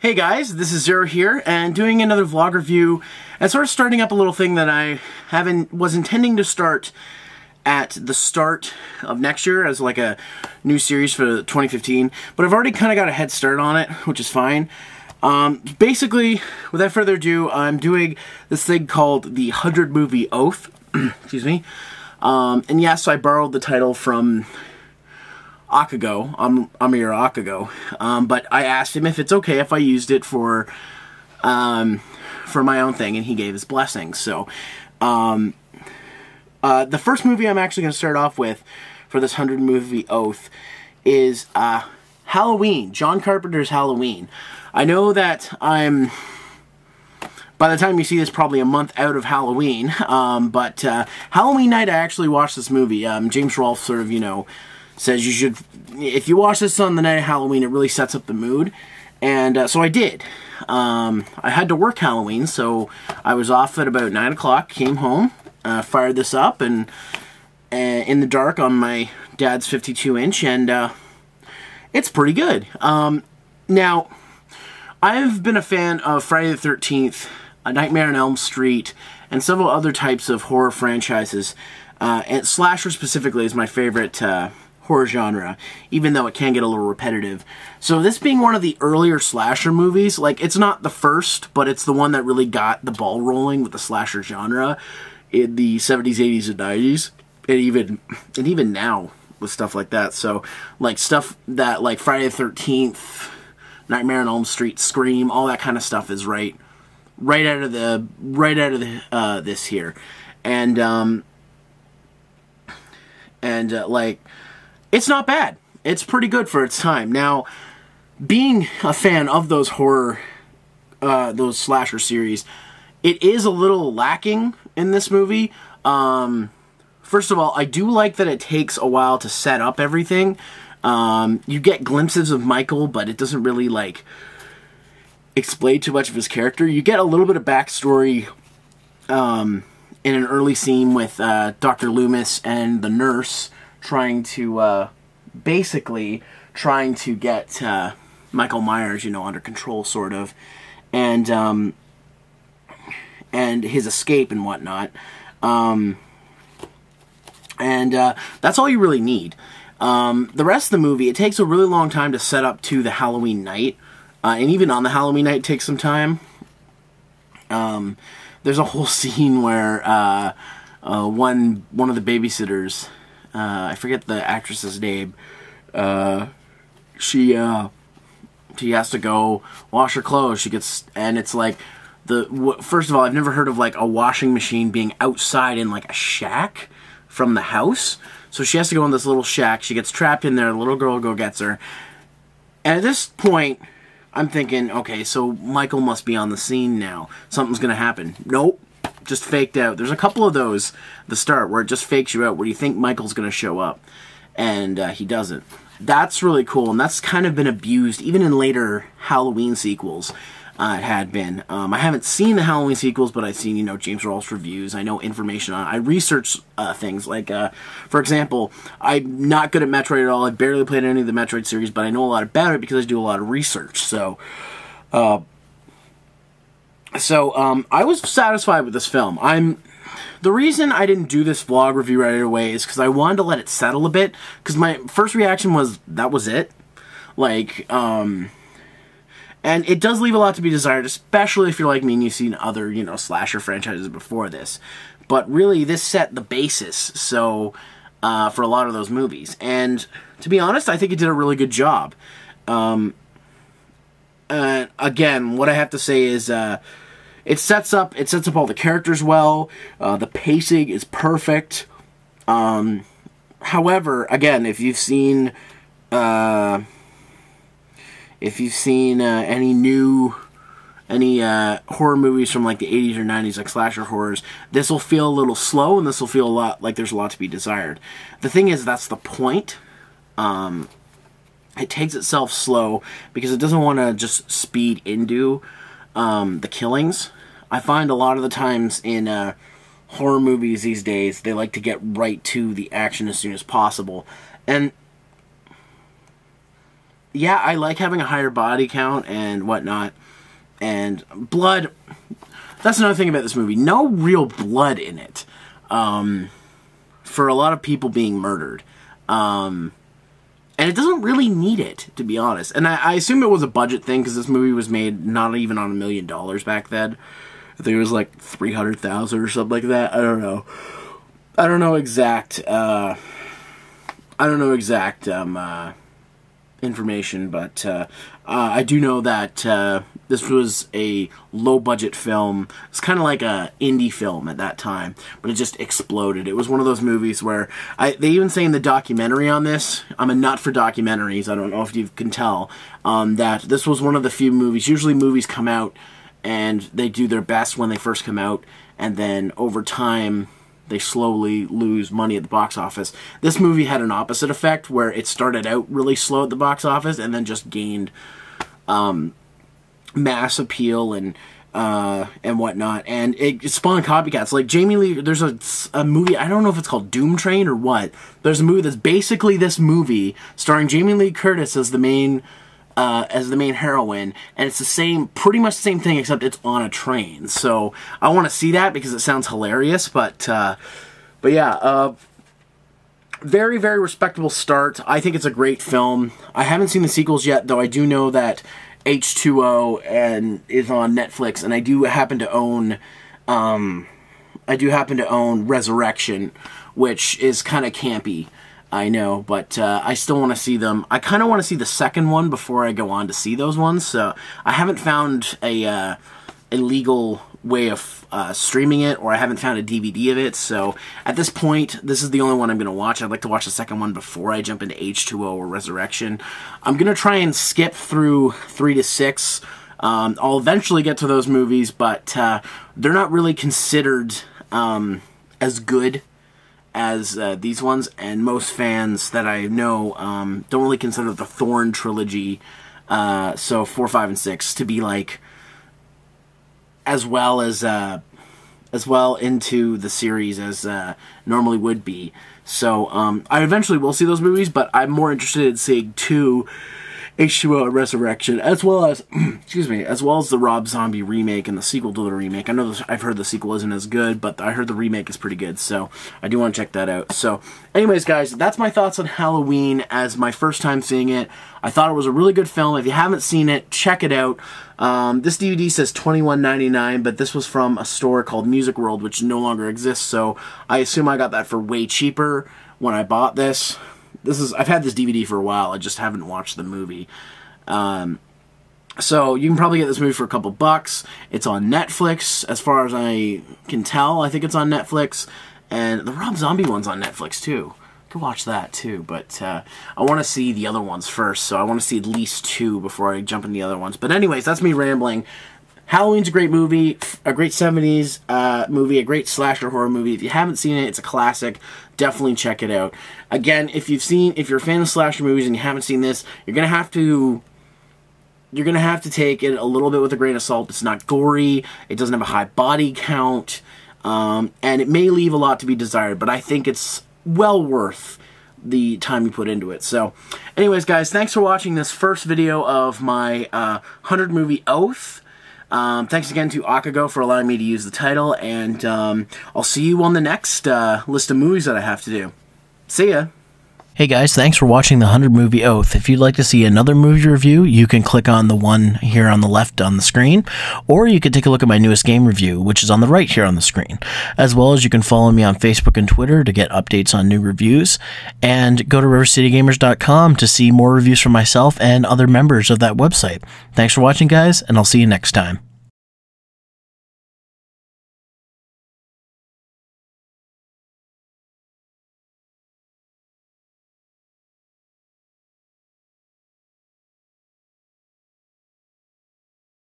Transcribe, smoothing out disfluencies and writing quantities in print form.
Hey guys, this is Zero here, and doing another vlog review, and sort of starting up a little thing that I was intending to start at the start of next year as like a new series for 2015, but I've already kind of got a head start on it, which is fine. Basically, without further ado, I'm doing this thing called the 100 Movie Oath, excuse me, and yes, I borrowed the title from Akago, Amir Akago, but I asked him if it's okay if I used it for my own thing, and he gave his blessing. So, the first movie I'm actually going to start off with for this 100 Movie Oath is Halloween, John Carpenter's Halloween. I know that by the time you see this, probably a month out of Halloween, but Halloween night I actually watched this movie. James Rolfe sort of, says you should, if you watch this on the night of Halloween, it really sets up the mood, and so I did. I had to work Halloween, so I was off at about 9 o'clock, came home, fired this up, and in the dark on my dad's 52-inch, and it's pretty good. Now, I've been a fan of Friday the 13th, A Nightmare on Elm Street, and several other types of horror franchises, and slasher specifically is my favorite horror genre, even though it can get a little repetitive. So this being one of the earlier slasher movies, like, it's not the first, but it's the one that really got the ball rolling with the slasher genre in the 70s, 80s, and 90s, and even now with stuff like that. So, like, stuff that, like, Friday the 13th, Nightmare on Elm Street, Scream, all that kind of stuff is right out of this here. And like, it's not bad. It's pretty good for its time. Now, being a fan of those horror, those slasher series, it is a little lacking in this movie. First of all, I do like that it takes a while to set up everything. You get glimpses of Michael, but it doesn't really, like, explain too much of his character. You get a little bit of backstory in an early scene with Dr. Loomis and the nurse trying to, basically trying to get Michael Myers, under control, sort of, and his escape and whatnot. That's all you really need. The rest of the movie, it takes a really long time to set up to the Halloween night, and even on the Halloween night it takes some time. There's a whole scene where one of the babysitters, I forget the actress's name, she has to go wash her clothes. And it's like, first of all, I've never heard of, like, a washing machine being outside in, like, a shack from the house. So she has to go in this little shack. She gets trapped in there. The little girl gets her. And at this point, I'm thinking, okay, so Michael must be on the scene now. Something's going to happen. Nope. Just faked out. There's a couple of those at the start where it just fakes you out, where you think Michael's going to show up, and he doesn't. That's really cool, and that's kind of been abused, even in later Halloween sequels. It had been. I haven't seen the Halloween sequels, but I've seen, James Rolfe's reviews. I know information on it. I research things, like, for example, I'm not good at Metroid at all. I barely played any of the Metroid series, but I know a lot about it because I do a lot of research, so... I was satisfied with this film. The reason I didn't do this vlog review right away is because I wanted to let it settle a bit, because my first reaction was, that was it. Like, and it does leave a lot to be desired, especially if you're like me and you've seen other, slasher franchises before this. But really, this set the basis, so, for a lot of those movies. And, to be honest, I think it did a really good job. Again, what I have to say is, it sets up all the characters well. The pacing is perfect. However, again, if you've seen any horror movies from, like, the 80s or 90s, like slasher horrors, this will feel a little slow, and this will feel a lot like there's a lot to be desired. The thing is, that's the point. It takes itself slow because it doesn't want to just speed into the killings. I find a lot of the times in horror movies these days, they like to get right to the action as soon as possible. And yeah, I like having a higher body count and whatnot. And blood, that's another thing about this movie. No real blood in it. For a lot of people being murdered. And it doesn't really need it, to be honest. And I assume it was a budget thing, because this movie was made not even on $1 million back then. I think it was like 300,000 or something like that. I don't know. I don't know exact information, but I do know that this was a low-budget film. It's kind of like a indie film at that time, but it just exploded. It was one of those movies where they even say in the documentary on this, I'm a nut for documentaries, I don't know if you can tell, that this was one of the few movies. Usually movies come out and they do their best when they first come out, and then over time they slowly lose money at the box office. This movie had an opposite effect, where it started out really slow at the box office and then just gained mass appeal and whatnot, and it spawned copycats. Like Jamie Lee, there's a movie, I don't know if it's called Doom Train or what. There's a movie that's basically this movie starring Jamie Lee Curtis as the main heroine, and it's pretty much the same thing, except it's on a train. So I want to see that because it sounds hilarious. But yeah, very, very respectable start. I think it's a great film. I haven't seen the sequels yet, though I do know that H2O is on Netflix, and I do happen to own Resurrection, which is kind of campy. I know, but I still want to see them. I kind of want to see the second one before I go on to see those ones, so I haven't found a legal way of streaming it, or I haven't found a DVD of it, so at this point, this is the only one I'm going to watch. I'd like to watch the second one before I jump into H2O or Resurrection. I'm going to try and skip through 3 to 6. I'll eventually get to those movies, but they're not really considered as good as these ones, and most fans that I know don't really consider the Thorn trilogy, so 4, 5, and 6, to be like as well into the series as normally would be. So I eventually will see those movies, but I'm more interested in seeing H2O Resurrection, as well as excuse me, as well as the Rob Zombie remake and the sequel to the remake. I know I've heard the sequel isn't as good, but I heard the remake is pretty good, so I do want to check that out. So anyways, guys, that's my thoughts on Halloween as my first time seeing it. I thought it was a really good film. If you haven't seen it, check it out. This DVD says $21.99, but this was from a store called Music World, which no longer exists, so I assume I got that for way cheaper when I bought this. I've had this DVD for a while, I just haven't watched the movie. So you can probably get this movie for a couple bucks. It's on Netflix, as far as I can tell. I think it's on Netflix. And the Rob Zombie one's on Netflix too. Could watch that too, but I want to see the other ones first, so I want to see at least 2 before I jump into the other ones. But anyways, that's me rambling. Halloween's a great movie, a great 70s movie, a great slasher horror movie. If you haven't seen it, it's a classic. Definitely check it out. Again, if you're a fan of slasher movies and you haven't seen this, you're gonna have to take it a little bit with a grain of salt. It's not gory. It doesn't have a high body count, and it may leave a lot to be desired. But I think it's well worth the time you put into it. So, anyways, guys, thanks for watching this first video of my 100 movie oath. Thanks again to Akago for allowing me to use the title, and I'll see you on the next list of movies that I have to do. See ya! Hey guys, thanks for watching the 100 Movie Oath. If you'd like to see another movie review, you can click on the one here on the left on the screen, or you can take a look at my newest game review, which is on the right here on the screen. As well as you can follow me on Facebook and Twitter to get updates on new reviews, and go to rivercitygamers.com to see more reviews from myself and other members of that website. Thanks for watching, guys, and I'll see you next time.